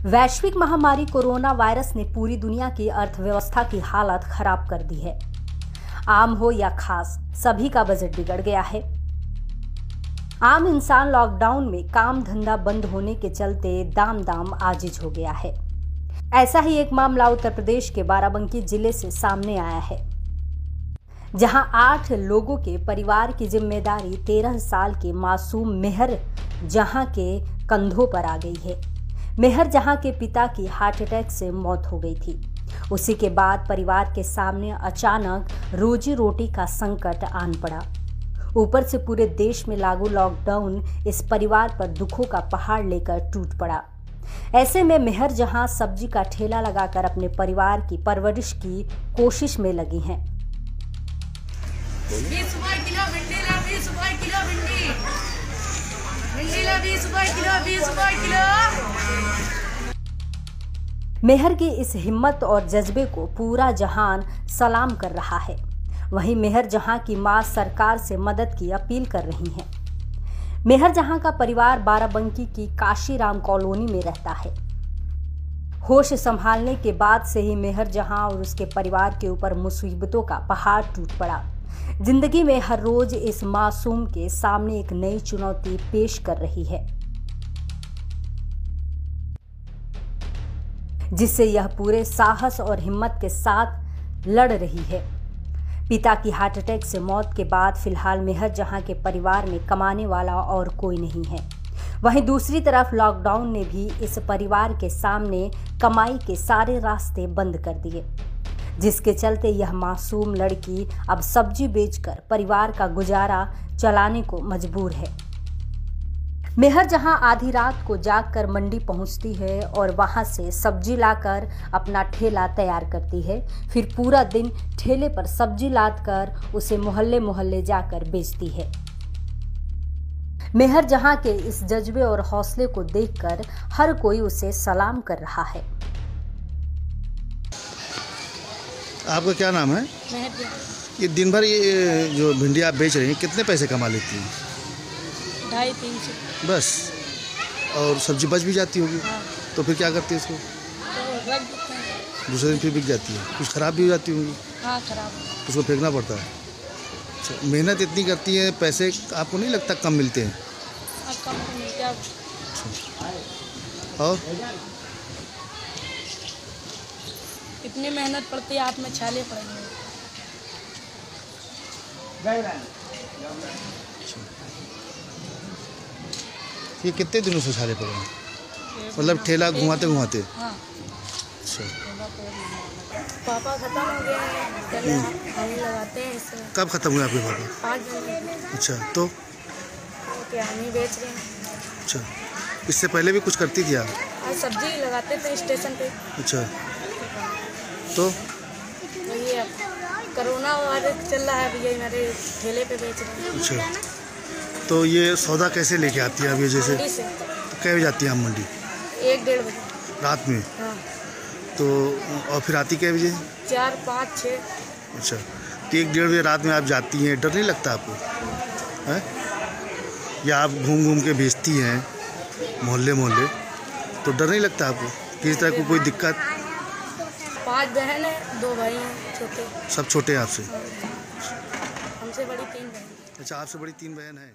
वैश्विक महामारी corona virus ने पूरी दुनिया की अर्थव्यवस्था की हालत खराब कर दी है। आम हो या खास, सभी का बजट बिगड़ गया है। आम इंसान लॉकडाउन में काम धंधा बंद होने के चलते दाम आजिज हो गया है। ऐसा ही एक मामला उत्तर प्रदेश के बाराबंकी जिले से सामने आया है, जहां 8 लोगों के परिवार की जिम्मेदारी 13 साल के मासूम मेहर जहां के कंधों पर आ गई है। मेहर जहां के पिता की हार्ट अटैक से मौत हो गई थी। उसी के बाद परिवार के सामने अचानक रोजी रोटी का संकट आन पड़ा। ऊपर से पूरे देश में लागू लॉकडाउन इस परिवार पर दुखों का पहाड़ लेकर टूट पड़ा। ऐसे में मेहर जहां सब्जी का ठेला लगाकर अपने परिवार की परवरिश की कोशिश में लगी हैं। 20 रुपए किलो भिंडी ला, 20 रुपए किलो भिंडी ला, 20 रुपए किलो, 20 रुपए किलो। मेहर की इस हिम्मत और जज्बे को पूरा जहान सलाम कर रहा है। वहीं मेहर जहां की मां सरकार से मदद की अपील कर रही हैं। मेहर जहां का परिवार बाराबंकी की काशीराम कॉलोनी में रहता है। होश संभालने के बाद से ही मेहर जहां और उसके परिवार के ऊपर मुसीबतों का पहाड़ टूट पड़ा। जिंदगी में हर रोज इस मासूम के सामने एक नई चुनौती पेश कर रही है, जिससे यह पूरे साहस और हिम्मत के साथ लड़ रही है। पिता की हार्ट अटैक से मौत के बाद फिलहाल मेहर जहां के परिवार में कमाने वाला और कोई नहीं है। वहीं दूसरी तरफ लॉकडाउन ने भी इस परिवार के सामने कमाई के सारे रास्ते बंद कर दिए, जिसके चलते यह मासूम लड़की अब सब्जी बेचकर परिवार का गुजारा चलाने को मजबूर है। मेहर जहां आधी रात को जागकर मंडी पहुंचती है और वहां से सब्जी लाकर अपना ठेला तैयार करती है। फिर पूरा दिन ठेले पर सब्जी लादकर उसे मोहल्ले मोहल्ले जाकर बेचती है। मेहर जहां के इस जज्बे और हौसले को देखकर हर कोई उसे सलाम कर रहा है। आपका क्या नाम है? ये दिन भर ये जो भिंडी आप बेच रही हैं, कितने पैसे कमा लेती हैं? 250-300 बस। और सब्जी बच भी जाती होगी? हाँ। तो फिर क्या करती है इसको? तो रख देते हैं। दूसरे दिन फिर बिक जाती है? कुछ ख़राब भी हो जाती होंगी? हाँ, खराब। उसको फेंकना पड़ता है। अच्छा, मेहनत इतनी करती है, पैसे आपको नहीं लगता कम मिलते हैं? कम तो मिलते हैं। और इतनी मेहनत पड़ती है, आप में छाले पड़ेंगे। ये कितने दिनों से छाले पड़े हैं? मतलब ठेला घुमाते घुमाते? हाँ। अच्छा। पापा खत्म हो गए हैं, चले हम लगाते हैं इसे। कब खत्म हुए आपके पापा? 5 दिन। अच्छा, तो क्या हम ही बेच रहे हैं। अच्छा, इससे पहले भी कुछ करती थी आप? आज सब्जी लगाते थे स्टेशन पे। अच्छा, तो ये कोरोना वायरस चल रहा है, भैया मेरे ठेले पे बेच रहे हैं। अच्छा, तो ये सौदा कैसे लेके आती है अब? ये जैसे मंडी से। तो कै बजे जाती है आप मंडी? 1-1:30 बजे रात में? हाँ। तो और फिर आती कै बजे? 4, 5, 6। अच्छा, तो 1-1:30 बजे रात में आप जाती हैं, डर नहीं लगता आपको? हैं? या आप घूम घूम के बेचती हैं मोहल्ले मोहल्ले, तो डर नहीं लगता आपको किसी तरह को कोई दिक्कत? 5 बहन है, 2 भाई हैं छोटे। सब छोटे हैं आपसे? हमसे बड़ी 3 बहन। अच्छा, आपसे बड़ी 3 बहन हैं।